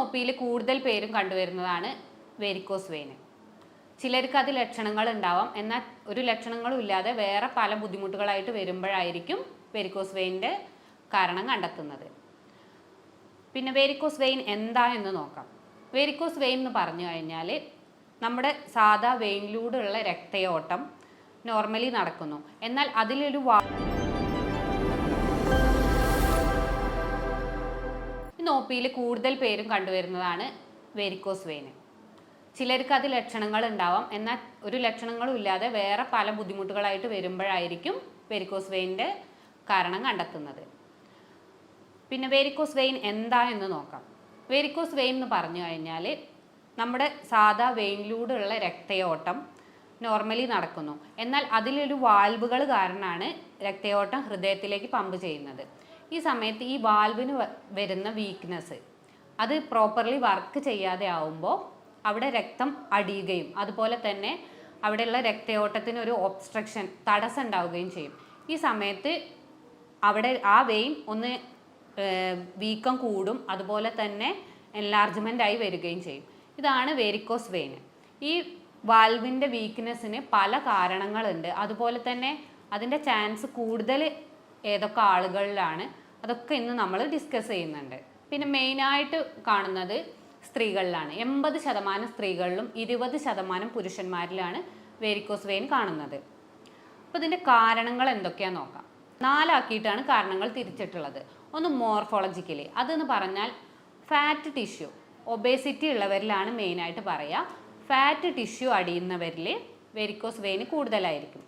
ഒ-പിയിൽ കൂടുതൽ പേരും കണ്ടുവരുന്നതാണ് varicose vein. ചിലർക്ക് അത് ലക്ഷണങ്ങൾ ഉണ്ടാവാം, എന്നാൽ ഒരു ലക്ഷണങ്ങളും ഇല്ലാതെ വേറെ പല ബുദ്ധിമുട്ടുകളായിട്ട് വരുമ്പോഴായിരിക്കും വെരിക്കോസ് വെയിൻ്റെ കാരണം കണ്ടെത്തുന്നത്. പിന്നെ വെരിക്കോസ് വെയിൻ എന്താ എന്ന് നോക്കാം. വെരിക്കോസ് വെയിൻ എന്ന് പറഞ്ഞു കഴിഞ്ഞാൽ നമ്മുടെ സാധാ വെയിനിലൂടെയുള്ള രക്തയോട്ടം നോർമലി നടക്കുന്നു, എന്നാൽ അതിലൊരു ഒ-പിയിൽ കൂടുതൽ പേരും കണ്ടുവരുന്നതാണ് വെരിക്കോസ് വെയിൻ. ചിലർക്ക് അത് ലക്ഷണങ്ങൾ ഉണ്ടാവാം, എന്നാൽ ഒരു ലക്ഷണങ്ങളും ഇല്ലാതെ വേറെ പല ബുദ്ധിമുട്ടുകളായിട്ട് വരുമ്പോഴായിരിക്കും വെരിക്കോസ് വെയിൻ്റെ കാരണം കണ്ടെത്തുന്നത്. പിന്നെ വെരിക്കോസ് വെയിൻ എന്താ എന്ന് നോക്കാം. വെരിക്കോസ് വെയിൻ എന്ന് പറഞ്ഞു കഴിഞ്ഞാൽ നമ്മുടെ സാധാ വെയിനിലൂടെയുള്ള രക്തയോട്ടം നോർമലി നടക്കുന്നു, എന്നാൽ അതിലൊരു വാൽവുകൾ കാരണമാണ് രക്തയോട്ടം ഹൃദയത്തിലേക്ക് പമ്പ് ചെയ്യുന്നത്. ഈ സമയത്ത് ഈ വാൽവിന് വരുന്ന വീക്ക്നെസ് അത് പ്രോപ്പർലി വർക്ക് ചെയ്യാതെ ആവുമ്പോൾ അവിടെ രക്തം അടിയുകയും അതുപോലെ തന്നെ അവിടെയുള്ള രക്തയോട്ടത്തിന് ഒരു ഒബ്സ്ട്രക്ഷൻ, തടസ്സം ഉണ്ടാവുകയും ചെയ്യും. ഈ സമയത്ത് അവിടെ ആ വെയിൻ ഒന്ന് വീക്കം കൂടും, അതുപോലെ തന്നെ എൻലാർജ്മെൻ്റ് ആയി വരികയും ചെയ്യും. ഇതാണ് വെരിക്കോസ് വെയിൻ. ഈ വാൽവിൻ്റെ വീക്ക്നെസ്സിന് പല കാരണങ്ങളുണ്ട്, അതുപോലെ തന്നെ അതിൻ്റെ ചാൻസ് കൂടുതൽ ഏതൊക്കെ ആളുകളിലാണ്, അതൊക്കെ ഇന്ന് നമ്മൾ ഡിസ്കസ് ചെയ്യുന്നുണ്ട്. പിന്നെ മെയിനായിട്ട് കാണുന്നത് സ്ത്രീകളിലാണ്. 80% സ്ത്രീകളിലും 20% പുരുഷന്മാരിലാണ് വെരിക്കോസ് വെയിൻ കാണുന്നത്. അപ്പോൾ ഇതിൻ്റെ കാരണങ്ങൾ എന്തൊക്കെയാണെന്ന് നോക്കാം. 4 ആക്കിയിട്ടാണ് കാരണങ്ങൾ തിരിച്ചിട്ടുള്ളത്. ഒന്ന് മോർഫോളജിക്കലി, അതെന്ന് പറഞ്ഞാൽ ഫാറ്റ് ടിഷ്യൂ, ഒബേസിറ്റി ഉള്ളവരിലാണ് മെയിനായിട്ട് പറയുക. ഫാറ്റ് ടിഷ്യൂ അടിയുന്നവരിൽ വെരിക്കോസ് വെയിൻ കൂടുതലായിരിക്കും.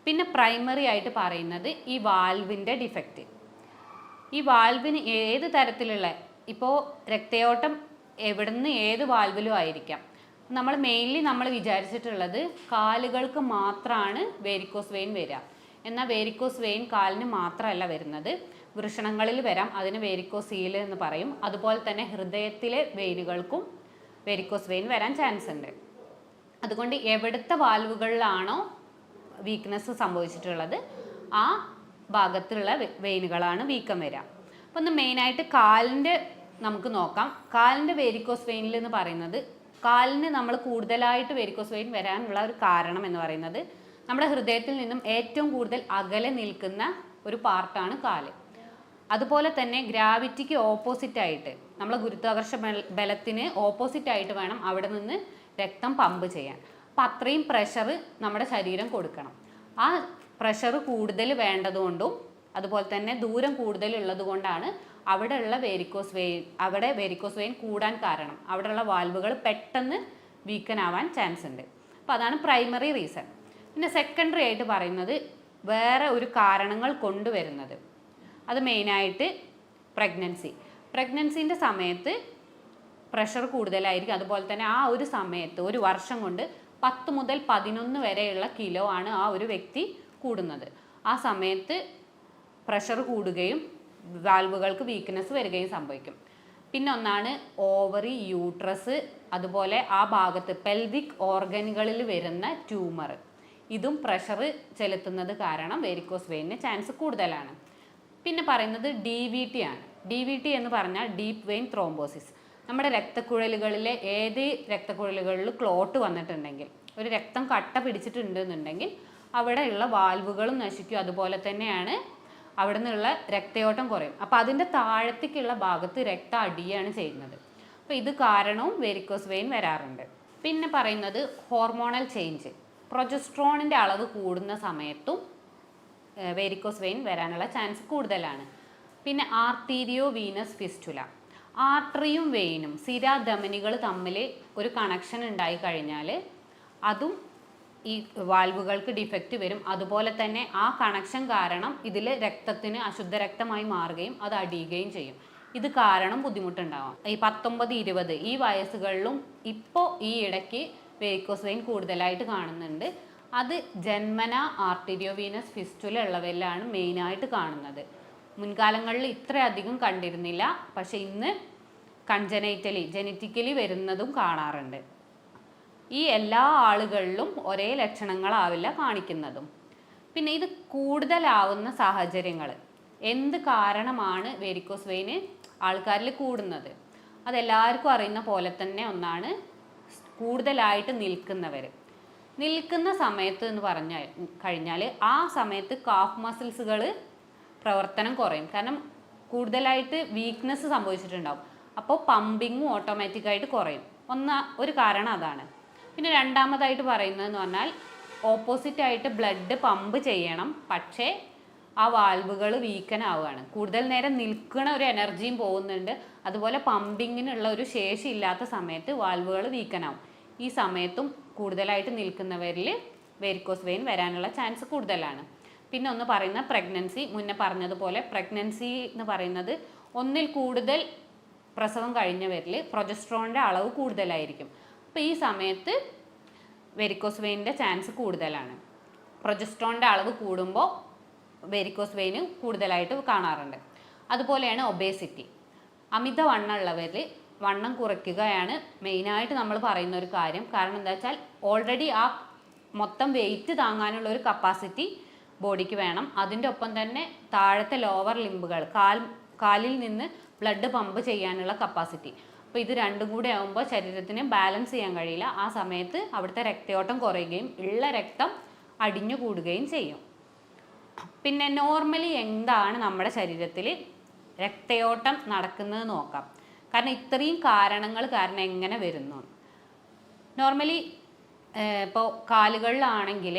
പിന്നെ പ്രൈമറി ആയിട്ട് പറയുന്നത് ഈ വാൽവിൻ്റെ ഡിഫക്റ്റ്. ഈ വാൽവിന് ഏത് തരത്തിലുള്ള, ഇപ്പോൾ രക്തയോട്ടം എവിടുന്ന് ഏത് വാൽവിലും ആയിരിക്കാം. മെയിൻലി നമ്മൾ വിചാരിച്ചിട്ടുള്ളത് കാലുകൾക്ക് മാത്രമാണ് വെരിക്കോസ് വെയിൻ വരിക. എന്നാൽ വെരിക്കോസ് വെയിൻ കാലിന് മാത്രമല്ല വരുന്നത്, വൃഷണങ്ങളിൽ വരാം, അതിന് വെരിക്കോസീൽ എന്ന് പറയും. അതുപോലെ തന്നെ ഹൃദയത്തിലെ വെയിനുകൾക്കും വെരിക്കോസ് വെയിൻ വരാൻ ചാൻസ് ഉണ്ട്. അതുകൊണ്ട് എവിടുത്തെ വാൽവുകളിലാണോ വീക്ക്നെസ് സംഭവിച്ചിട്ടുള്ളത് ആ ഭാഗത്തുള്ള വെയിനുകളാണ് വീക്കം വരിക. അപ്പം ഒന്ന് മെയിനായിട്ട് കാലിൻ്റെ നമുക്ക് നോക്കാം. കാലിൻ്റെ വെരിക്കോസ് വെയിനിൽ എന്ന് പറയുന്നത്, കാലിന് നമ്മൾ കൂടുതലായിട്ട് വെരിക്കോസ് വെയിൻ വരാനുള്ള ഒരു കാരണം എന്ന് പറയുന്നത് നമ്മുടെ ഹൃദയത്തിൽ നിന്നും ഏറ്റവും കൂടുതൽ അകലെ നിൽക്കുന്ന ഒരു പാർട്ടാണ് കാല്. അതുപോലെ തന്നെ ഗ്രാവിറ്റിക്ക് ഓപ്പോസിറ്റായിട്ട്, നമ്മളെ ഗുരുത്വാകർഷ ബലത്തിന് ഓപ്പോസിറ്റായിട്ട് വേണം അവിടെ നിന്ന് രക്തം പമ്പ് ചെയ്യാൻ. അപ്പം അത്രയും പ്രഷർ നമ്മുടെ ശരീരം കൊടുക്കണം. ആ പ്രഷർ കൂടുതൽ വേണ്ടതുകൊണ്ടും അതുപോലെ തന്നെ ദൂരം കൂടുതലുള്ളത് കൊണ്ടാണ് അവിടെ വെരിക്കോസ് വെയിൻ കൂടാൻ കാരണം. അവിടെയുള്ള വാൽവുകൾ പെട്ടെന്ന് വീക്കനാവാൻ ചാൻസ് ഉണ്ട്. അപ്പോൾ അതാണ് പ്രൈമറി റീസൺ. പിന്നെ സെക്കൻഡറി ആയിട്ട് പറയുന്നത് വേറെ ഒരു കാരണങ്ങൾ കൊണ്ടുവരുന്നത്, അത് മെയിനായിട്ട് പ്രഗ്നൻസിൻ്റെ സമയത്ത് പ്രഷർ കൂടുതലായിരിക്കും. അതുപോലെ തന്നെ ആ ഒരു സമയത്ത് ഒരു വർഷം കൊണ്ട് 10 മുതൽ 11 വരെയുള്ള കിലോ ആണ് ആ ഒരു വ്യക്തി കൂടുന്നത്. ആ സമയത്ത് പ്രഷർ കൂടുകയും വാൽവുകൾക്ക് വീക്ക്നെസ് വരികയും സംഭവിക്കും. പിന്നെ ഒന്നാണ് ഓവറി, യൂട്രസ്, അതുപോലെ ആ ഭാഗത്ത് പെൽവിക് ഓർഗനുകളിൽ വരുന്ന ട്യൂമർ. ഇതും പ്രഷർ ചെലുത്തുന്നത് കാരണം വെരിക്കോസ് വെയിനിന് ചാൻസ് കൂടുതലാണ്. പിന്നെ പറയുന്നത് DVT ആണ്. DVT എന്ന് പറഞ്ഞാൽ ഡീപ്പ് വെയിൻ ത്രോംബോസിസ്. നമ്മുടെ രക്തക്കുഴലുകളിലെ ഏത് രക്തക്കുഴലുകളിൽ ക്ലോട്ട് വന്നിട്ടുണ്ടെങ്കിൽ, ഒരു രക്തം കട്ട പിടിച്ചിട്ടുണ്ടെന്നുണ്ടെങ്കിൽ അവിടെയുള്ള വാൽവുകളും നശിക്കും. അതുപോലെ തന്നെയാണ് അവിടെ നിന്നുള്ള രക്തയോട്ടം കുറയും. അപ്പോൾ അതിൻ്റെ താഴത്തേക്കുള്ള ഭാഗത്ത് രക്തം അടിയാണ് ചെയ്യുന്നത്. അപ്പോൾ ഇത് കാരണവും വെരിക്കോസ് വെയിൻ വരാറുണ്ട്. പിന്നെ പറയുന്നത് ഹോർമോണൽ ചേഞ്ച്. പ്രൊജസ്ട്രോണിൻ്റെ അളവ് കൂടുന്ന സമയത്തും വെരിക്കോസ് വെയിൻ വരാനുള്ള ചാൻസ് കൂടുതലാണ്. പിന്നെ ആർട്ടീരിയോ വീനസ് ഫിസ്റ്റുല. ആർട്ടറിയും വെയിനും സിരാധമനികൾ തമ്മിൽ ഒരു കണക്ഷൻ ഉണ്ടായി കഴിഞ്ഞാൽ അതും ഈ വാൽവുകൾക്ക് ഡിഫക്റ്റ് വരും. അതുപോലെ തന്നെ ആ കണക്ഷൻ കാരണം ഇതിൽ രക്തത്തിന് അശുദ്ധ രക്തമായി മാറുകയും അത് അടിയുകയും ചെയ്യും. ഇത് കാരണം ബുദ്ധിമുട്ടുണ്ടാവാം. ഈ 19-20 ഈ വയസ്സുകളിലും ഇപ്പോൾ ഈ ഇടയ്ക്ക് വെരിക്കോസ് വെയിൻ കൂടുതലായിട്ട് കാണുന്നുണ്ട്. അത് ജന്മന ആർട്ടീരിയോ വീനസ് ഫിസ്റ്റുല ഉള്ളവരിലാണ് മെയിനായിട്ട് കാണുന്നത്. മുൻകാലങ്ങളിൽ ഇത്രയധികം കണ്ടിരുന്നില്ല, പക്ഷെ ഇന്ന് ജനറ്റിക്കലി വരുന്നതും കാണാറുണ്ട്. ഈ എല്ലാ ആളുകളിലും ഒരേ ലക്ഷണങ്ങളാവില്ല കാണിക്കുന്നതും. പിന്നെ ഇത് കൂടുതലാവുന്ന സാഹചര്യങ്ങൾ, എന്ത് കാരണമാണ് വെരിക്കോസ് വെയിന് ആൾക്കാരിൽ കൂടുന്നത്? അതെല്ലാവർക്കും അറിയുന്ന പോലെ തന്നെ ഒന്നാണ് കൂടുതലായിട്ട് നിൽക്കുന്ന സമയത്ത് എന്ന് കഴിഞ്ഞാൽ ആ സമയത്ത് കാഫ് മസിൽസുകൾ പ്രവർത്തനം കുറയും. കാരണം കൂടുതലായിട്ട് വീക്ക്നെസ് സംഭവിച്ചിട്ടുണ്ടാവും. അപ്പോൾ പമ്പിങ്ങും ഓട്ടോമാറ്റിക്കായിട്ട് കുറയും. ഒരു കാരണം അതാണ്. പിന്നെ രണ്ടാമതായിട്ട് പറയുന്നതെന്ന് പറഞ്ഞാൽ ഓപ്പോസിറ്റായിട്ട് ബ്ലഡ് പമ്പ് ചെയ്യണം, പക്ഷേ ആ വാൽവുകൾ വീക്കൻ ആവുകയാണ്. കൂടുതൽ നേരം നിൽക്കുന്ന ഒരു എനർജിയും പോകുന്നുണ്ട്. അതുപോലെ പമ്പിങ്ങിനുള്ള ഒരു ശേഷി ഇല്ലാത്ത സമയത്ത് വാൽവുകൾ വീക്കനാവും. ഈ സമയത്തും കൂടുതലായിട്ട് നിൽക്കുന്നവരിൽ വെരിക്കോസ് വെയിൻ വരാനുള്ള ചാൻസ് കൂടുതലാണ്. പിന്നെ ഒന്ന് പറയുന്ന പ്രഗ്നൻസി, മുന്നേ പറഞ്ഞതുപോലെ പ്രഗ്നൻസി എന്ന് പറയുന്നത് ഒന്നിൽ കൂടുതൽ പ്രസവം കഴിഞ്ഞവരിൽ പ്രൊജസ്ട്രോണിൻ്റെ അളവ് കൂടുതലായിരിക്കും. അപ്പോൾ ഈ സമയത്ത് വെരിക്കോസ് വെയിനിൻ്റെ ചാൻസ് കൂടുതലാണ്. പ്രൊജസ്ട്രോണിൻ്റെ അളവ് കൂടുമ്പോൾ വെരിക്കോസ് വെയിന് കൂടുതലായിട്ട് കാണാറുണ്ട്. അതുപോലെയാണ് ഒബേസിറ്റി. അമിതവണ്ണമുള്ളവരിൽ വണ്ണം കുറയ്ക്കുകയാണ് മെയിനായിട്ട് നമ്മൾ പറയുന്ന ഒരു കാര്യം. കാരണം എന്താ വെച്ചാൽ ഓൾറെഡി ആ മൊത്തം വെയിറ്റ് താങ്ങാനുള്ള ഒരു കപ്പാസിറ്റി ബോഡിക്ക് വേണം. അതിൻ്റെ ഒപ്പം തന്നെ താഴത്തെ ലോവർ ലിംബുകൾ, കാലിൽ നിന്ന് ബ്ലഡ് പമ്പ് ചെയ്യാനുള്ള കപ്പാസിറ്റി. അപ്പോൾ ഇത് രണ്ടും കൂടെ ആകുമ്പോൾ ശരീരത്തിന് ബാലൻസ് ചെയ്യാൻ കഴിയില്ല. ആ സമയത്ത് അവിടുത്തെ രക്തയോട്ടം കുറയുകയും ഉള്ള രക്തം അടിഞ്ഞു കൂടുകയും ചെയ്യും. പിന്നെ നോർമലി എന്താണ് നമ്മുടെ ശരീരത്തിൽ രക്തയോട്ടം നടക്കുന്നത് നോക്കാം. കാരണം ഇത്രയും കാരണങ്ങൾ കാരണം എങ്ങനെ വരുന്നു. നോർമലി ഇപ്പോൾ കാലുകളിലാണെങ്കിൽ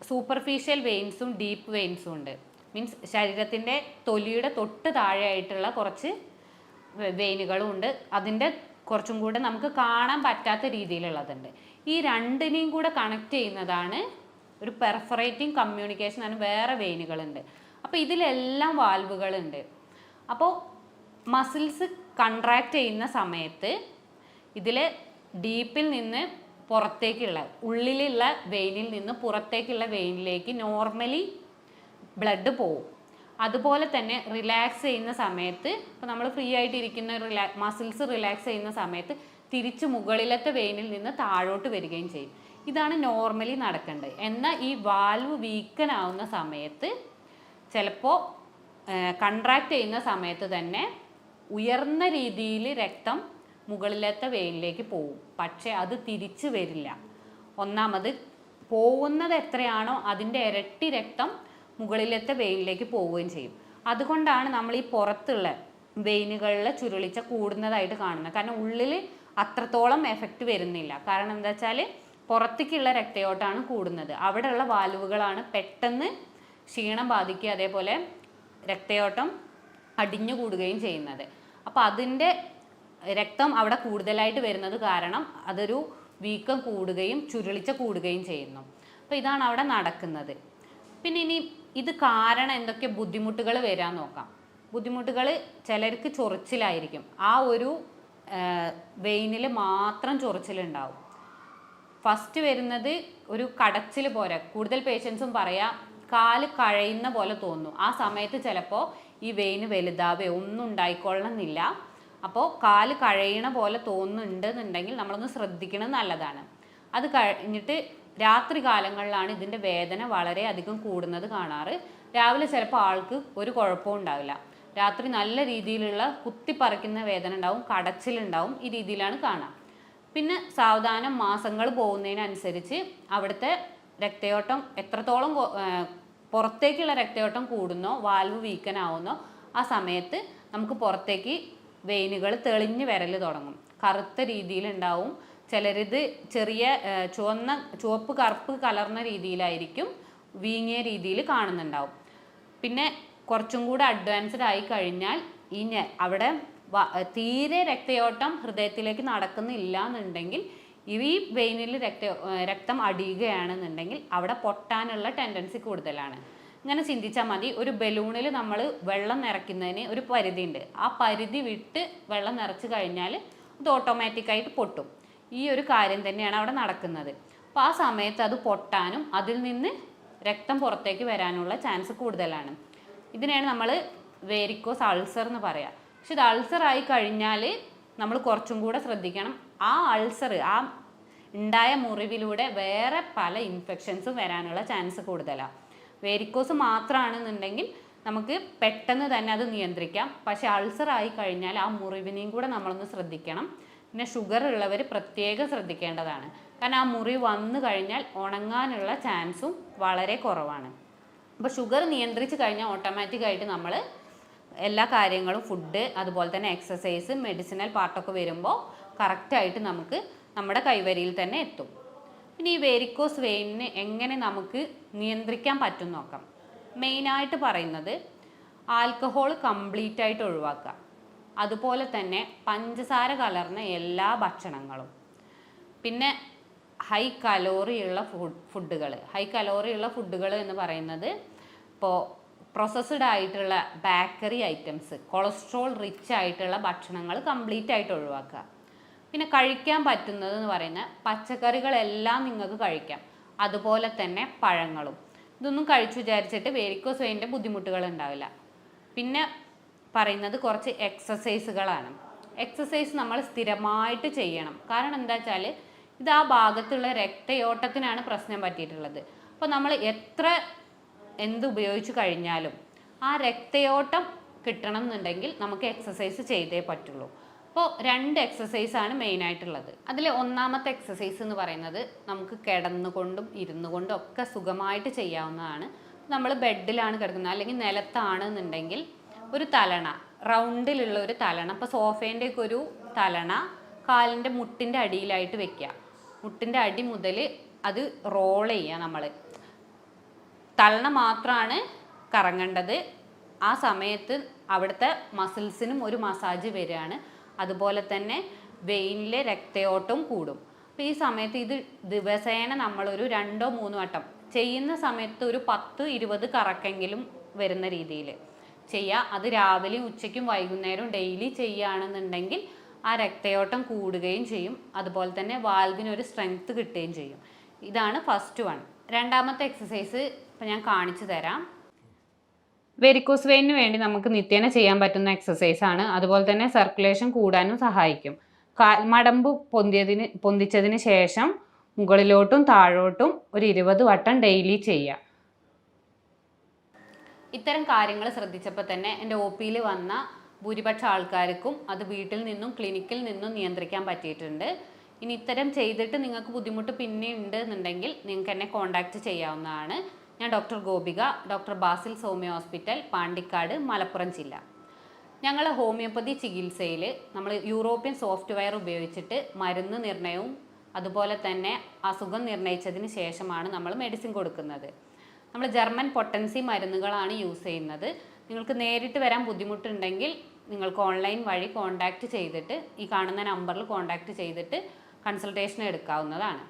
സൂപ്പർഫിഷ്യൽ വെയിൻസും ഡീപ്പ് വെയിൻസും ഉണ്ട്. മീൻസ് ശരീരത്തിൻ്റെ തൊലിയുടെ തൊട്ട് താഴെയായിട്ടുള്ള കുറച്ച് വെയിനുകളും ഉണ്ട്. അതിൻ്റെ കുറച്ചും കൂടെ നമുക്ക് കാണാൻ പറ്റാത്ത രീതിയിലുള്ളതുണ്ട്. ഈ രണ്ടിനെയും കൂടെ കണക്ട് ചെയ്യുന്നതാണ് ഒരു പെർഫറേറ്റിംഗ് കമ്മ്യൂണിക്കേഷൻ ആണ്. വേറെ വെയിനുകളുണ്ട്. അപ്പോൾ ഇതിലെല്ലാം വാൽവുകളുണ്ട്. അപ്പോൾ മസിൽസ് കൺട്രാക്ട് ചെയ്യുന്ന സമയത്ത് ഇതിൽ ഡീപ്പിൽ നിന്ന് പുറത്തേക്കുള്ള, ഉള്ളിലുള്ള വെയിനിൽ നിന്ന് പുറത്തേക്കുള്ള വെയിനിലേക്ക് നോർമലി ബ്ലഡ് പോവും. അതുപോലെ തന്നെ റിലാക്സ് ചെയ്യുന്ന സമയത്ത്, ഇപ്പോൾ നമ്മൾ ഫ്രീ ആയിട്ട് ഇരിക്കുന്ന മസിൽസ് റിലാക്സ് ചെയ്യുന്ന സമയത്ത് തിരിച്ച് മുകളിലത്തെ വെയിനിൽ നിന്ന് താഴോട്ട് വരികയും ചെയ്യും. ഇതാണ് നോർമലി നടക്കേണ്ടത്. എന്നാൽ ഈ വാൽവ് വീക്കൻ ആവുന്ന സമയത്ത് ചിലപ്പോൾ കൺട്രാക്ട് ചെയ്യുന്ന സമയത്ത് തന്നെ ഉയർന്ന രീതിയിൽ രക്തം മുകളിലത്തെ വെയിനിലേക്ക് പോവും. പക്ഷേ അത് തിരിച്ചു വരില്ല. ഒന്നാമത് പോകുന്നത് എത്രയാണോ അതിൻ്റെ ഇരട്ടി രക്തം മുകളിലത്തെ വെയിനിലേക്ക് പോവുകയും ചെയ്യും. അതുകൊണ്ടാണ് നമ്മൾ ഈ പുറത്തുള്ള വെയിനുകളിലെ ചുരുളിച്ച കൂടുന്നതായിട്ട് കാണുന്നത്. കാരണം ഉള്ളിൽ അത്രത്തോളം എഫക്റ്റ് വരുന്നില്ല. കാരണം എന്താ വെച്ചാൽ പുറത്തേക്കുള്ള രക്തയോട്ടമാണ് കൂടുന്നത്. അവിടെയുള്ള വാൽവുകളാണ് പെട്ടെന്ന് ക്ഷീണം ബാധിക്കുക, അതേപോലെ രക്തയോട്ടം അടിഞ്ഞു കൂടുകയും ചെയ്യുന്നത്. അപ്പോൾ അതിൻ്റെ രക്തം അവിടെ കൂടുതലായിട്ട് വരുന്നത് കാരണം അതൊരു വീക്കം കൂടുകയും ചുരുളിച്ച കൂടുകയും ചെയ്യുന്നു. അപ്പോൾ ഇതാണ് അവിടെ നടക്കുന്നത്. പിന്നെ ഇനി ഇത് കാരണം എന്തൊക്കെ ബുദ്ധിമുട്ടുകൾ വരാൻ നോക്കാം. ബുദ്ധിമുട്ടുകൾ ചിലർക്ക് ചൊറിച്ചിലായിരിക്കും. ആ ഒരു വെയിനിൽ മാത്രം ചൊറിച്ചിലുണ്ടാവും. ഫസ്റ്റ് വരുന്നത് ഒരു കടച്ചിൽ പോലെ. കൂടുതൽ പേഷ്യൻസും പറയാം കാല് കഴയുന്ന പോലെ തോന്നും. ആ സമയത്ത് ചിലപ്പോൾ ഈ വെയിന് വലുതാവേ ഒന്നും ഉണ്ടായിക്കൊള്ളണമെന്നില്ല. അപ്പോൾ കാല് കഴയണ പോലെ തോന്നുന്നുണ്ടെന്നുണ്ടെങ്കിൽ നമ്മളൊന്ന് ശ്രദ്ധിക്കണം, നല്ലതാണ്. അത് കഴിഞ്ഞിട്ട് രാത്രി കാലങ്ങളിലാണ് ഇതിൻ്റെ വേദന വളരെ അധികം കൂടുന്നത് കാണാറ്. രാവിലെ ചിലപ്പോൾ ആൾക്ക് ഒരു കുഴപ്പവും ഉണ്ടാവില്ല. രാത്രി നല്ല രീതിയിലുള്ള കുത്തിപ്പറിക്കുന്ന വേദന ഉണ്ടാവും, കടച്ചിലുണ്ടാവും. ഈ രീതിയിലാണ് കാണാം. പിന്നെ സാവധാനം മാസങ്ങൾ പോകുന്നതിനനുസരിച്ച് അവിടുത്തെ രക്തയോട്ടം എത്രത്തോളം പുറത്തേക്കുള്ള രക്തയോട്ടം കൂടുന്നോ, വാൽവ് വീക്കനാവുന്നോ ആ സമയത്ത് നമുക്ക് പുറത്തേക്ക് വെയിനുകൾ തെളിഞ്ഞ് വരൽ തുടങ്ങും. കറുത്ത രീതിയിലുണ്ടാവും. ചിലരിത് ചെറിയ ചുവപ്പ് കറുപ്പ് കലർന്ന രീതിയിലായിരിക്കും വീങ്ങിയ രീതിയിൽ കാണുന്നുണ്ടാവും. പിന്നെ കുറച്ചും കൂടെ അഡ്വാൻസ്ഡ് ആയി കഴിഞ്ഞാൽ അവിടെ തീരെ രക്തയോട്ടം ഹൃദയത്തിലേക്ക് നടക്കുന്നില്ല എന്നുണ്ടെങ്കിൽ, ഈ വെയിനിൽ രക്തം അടിയുകയാണെന്നുണ്ടെങ്കിൽ അവിടെ പൊട്ടാനുള്ള ടെൻഡൻസി കൂടുതലാണ്. ഇങ്ങനെ ചിന്തിച്ചാൽ മതി. ഒരു ബലൂണിൽ നമ്മൾ വെള്ളം നിറയ്ക്കുന്നതിന് ഒരു പരിധിയുണ്ട്. ആ പരിധി വിട്ട് വെള്ളം നിറച്ച് കഴിഞ്ഞാൽ അത് ഓട്ടോമാറ്റിക്കായിട്ട് പൊട്ടും. ഈ ഒരു കാര്യം തന്നെയാണ് അവിടെ നടക്കുന്നത്. അപ്പോൾ ആ സമയത്ത് അത് പൊട്ടാനും അതിൽ നിന്ന് രക്തം പുറത്തേക്ക് വരാനുള്ള ചാൻസ് കൂടുതലാണ്. ഇതിനെയാണ് നമ്മൾ വേരിക്കോസ് അൾസർ എന്ന് പറയുക. പക്ഷെ ഇത് അൾസർ ആയി കഴിഞ്ഞാൽ നമ്മൾ കുറച്ചും കൂടെ ശ്രദ്ധിക്കണം. ആ അൾസർ, ആ ഉണ്ടായ മുറിവിലൂടെ വേറെ പല ഇൻഫെക്ഷൻസും വരാനുള്ള ചാൻസ് കൂടുതലാണ്. വേരിക്കോസ് മാത്രമാണെന്നുണ്ടെങ്കിൽ നമുക്ക് പെട്ടെന്ന് തന്നെ അത് നിയന്ത്രിക്കാം. പക്ഷേ അൾസർ ആയി കഴിഞ്ഞാൽ ആ മുറിവിനെയും കൂടെ നമ്മളൊന്ന് ശ്രദ്ധിക്കണം. പിന്നെ ഷുഗർ ഉള്ളവർ പ്രത്യേകം ശ്രദ്ധിക്കേണ്ടതാണ്. കാരണം ആ മുറിവ് വന്നു കഴിഞ്ഞാൽ ഉണങ്ങാനുള്ള ചാൻസും വളരെ കുറവാണ്. അപ്പോൾ ഷുഗർ നിയന്ത്രിച്ച് കഴിഞ്ഞാൽ ഓട്ടോമാറ്റിക്കായിട്ട് നമ്മൾ എല്ലാ കാര്യങ്ങളും ഫുഡ് അതുപോലെ തന്നെ എക്സസൈസ് മെഡിസിനൽ പാർട്ടൊക്കെ വരുമ്പോൾ കറക്റ്റായിട്ട് നമുക്ക് നമ്മുടെ കൈവരിയിൽ തന്നെ എത്തും. പിന്നെ ഈ വെരിക്കോസ് വെയിനിന് എങ്ങനെ നമുക്ക് നിയന്ത്രിക്കാൻ പറ്റും നോക്കാം. മെയിനായിട്ട് പറയുന്നത് ആൽക്കഹോൾ കംപ്ലീറ്റ് ആയിട്ട് ഒഴിവാക്കുക. അതുപോലെ തന്നെ പഞ്ചസാര കലർന്ന എല്ലാ ഭക്ഷണങ്ങളും. പിന്നെ ഹൈ കലോറി ഉള്ള ഫുഡുകൾ എന്ന് പറയുന്നത് ഇപ്പോൾ പ്രോസസ്ഡ് ആയിട്ടുള്ള ബേക്കറി ഐറ്റംസ്, കൊളസ്ട്രോൾ റിച്ച് ആയിട്ടുള്ള ഭക്ഷണങ്ങൾ കംപ്ലീറ്റ് ആയിട്ട് ഒഴിവാക്കുക. പിന്നെ കഴിക്കാൻ പറ്റുന്നത് എന്ന് പറയുന്ന പച്ചക്കറികളെല്ലാം നിങ്ങൾക്ക് കഴിക്കാം. അതുപോലെ തന്നെ പഴങ്ങളും. ഇതൊന്നും കഴിച്ചു വിചാരിച്ചിട്ട് വെരിക്കോസ് വെയിൻ്റെ ബുദ്ധിമുട്ടുകൾ ഉണ്ടാവില്ല. പിന്നെ പറയുന്നത് കുറച്ച് എക്സസൈസുകളാണ്. എക്സസൈസ് നമ്മൾ സ്ഥിരമായിട്ട് ചെയ്യണം. കാരണം എന്താ വെച്ചാൽ ഇത് ആ ഭാഗത്തുള്ള രക്തയോട്ടത്തിനാണ് പ്രശ്നം പറ്റിയിട്ടുള്ളത്. അപ്പോൾ നമ്മൾ എത്ര ഉപയോഗിച്ചു കഴിഞ്ഞാലും ആ രക്തയോട്ടം കിട്ടണം എന്നുണ്ടെങ്കിൽ നമുക്ക് എക്സസൈസ് ചെയ്തേ പറ്റുള്ളൂ. അപ്പോൾ 2 എക്സസൈസാണ് മെയിനായിട്ടുള്ളത്. അതിൽ ഒന്നാമത്തെ എക്സസൈസ് എന്ന് പറയുന്നത് നമുക്ക് കിടന്നുകൊണ്ടും ഇരുന്നു കൊണ്ടും ഒക്കെ സുഖമായിട്ട് ചെയ്യാവുന്നതാണ്. നമ്മൾ ബെഡിലാണ് കിടക്കുന്നത് അല്ലെങ്കിൽ നിലത്താണെന്നുണ്ടെങ്കിൽ ഒരു തലണ, റൗണ്ടിലുള്ള ഒരു തലണ, ഇപ്പോൾ സോഫേൻ്റെയൊക്കെ ഒരു തലണ കാലിൻ്റെ മുട്ടിൻ്റെ അടിയിലായിട്ട് വെക്കുക. മുട്ടിൻ്റെ അടി മുതൽ അത് റോൾ ചെയ്യുക. നമ്മൾ തലണ മാത്രമാണ് കറങ്ങേണ്ടത്. ആ സമയത്ത് അവിടുത്തെ മസിൽസിനും ഒരു മസാജ് വരികയാണ്. അതുപോലെ തന്നെ വെയിനിലെ രക്തയോട്ടവും കൂടും. അപ്പോൾ ഈ സമയത്ത് ഇത് ദിവസേന നമ്മളൊരു 2-3 വട്ടം ചെയ്യുന്ന സമയത്ത് ഒരു 10-20 കറക്കെങ്കിലും വരുന്ന രീതിയിൽ ചെയ്യുക. അത് രാവിലെയും ഉച്ചയ്ക്കും വൈകുന്നേരവും ഡെയിലി ചെയ്യുകയാണെന്നുണ്ടെങ്കിൽ ആ രക്തയോട്ടം കൂടുകയും ചെയ്യും. അതുപോലെ തന്നെ വാൽവിനൊരു സ്ട്രെങ്ത് കിട്ടുകയും ചെയ്യും. ഇതാണ് ഫസ്റ്റ് വൺ. രണ്ടാമത്തെ എക്സസൈസ് ഇപ്പം ഞാൻ കാണിച്ചു തരാം. വെരിക്കോസ് വെയിനിന് വേണ്ടി നമുക്ക് നിത്യേന ചെയ്യാൻ പറ്റുന്ന എക്സസൈസാണ്. അതുപോലെ തന്നെ സർക്കുലേഷൻ കൂടാനും സഹായിക്കും. മടമ്പ് പൊന്തിച്ചതിന് ശേഷം മുകളിലോട്ടും താഴോട്ടും ഒരു 20 വട്ടം ഡെയിലി ചെയ്യുക. ഇത്തരം കാര്യങ്ങൾ ശ്രദ്ധിച്ചപ്പോൾ തന്നെ എൻ്റെ OPയിൽ വന്ന ഭൂരിപക്ഷ ആൾക്കാർക്കും അത് വീട്ടിൽ നിന്നും ക്ലിനിക്കിൽ നിന്നും നിയന്ത്രിക്കാൻ പറ്റിയിട്ടുണ്ട്. ഇനി ഇത്തരം ചെയ്തിട്ട് നിങ്ങൾക്ക് ബുദ്ധിമുട്ട് പിന്നെ ഉണ്ട് എന്നുണ്ടെങ്കിൽ നിങ്ങൾക്ക് എന്നെ കോൺടാക്റ്റ് ചെയ്യാവുന്നതാണ്. ഞാൻ doctor Gopika, doctor Basil homeo hospital, Pandikkad, Malappuram ജില്ല. ഞങ്ങൾ ഹോമിയോപ്പതി ചികിത്സയിൽ നമ്മൾ യൂറോപ്യൻ സോഫ്റ്റ്വെയർ ഉപയോഗിച്ചിട്ട് മരുന്ന് നിർണ്ണയവും അതുപോലെ തന്നെ അസുഖം നിർണ്ണയിച്ചതിന് ശേഷമാണ് നമ്മൾ മെഡിസിൻ കൊടുക്കുന്നത്. നമ്മൾ ജർമ്മൻ പൊട്ടൻസി മരുന്നുകളാണ് യൂസ് ചെയ്യുന്നത്. നിങ്ങൾക്ക് നേരിട്ട് വരാൻ ബുദ്ധിമുട്ടുണ്ടെങ്കിൽ നിങ്ങൾക്ക് ഓൺലൈൻ വഴി കോൺടാക്റ്റ് ചെയ്തിട്ട് ഈ കാണുന്ന നമ്പറിൽ കോൺടാക്റ്റ് ചെയ്തിട്ട് കൺസൾട്ടേഷൻ എടുക്കാവുന്നതാണ്.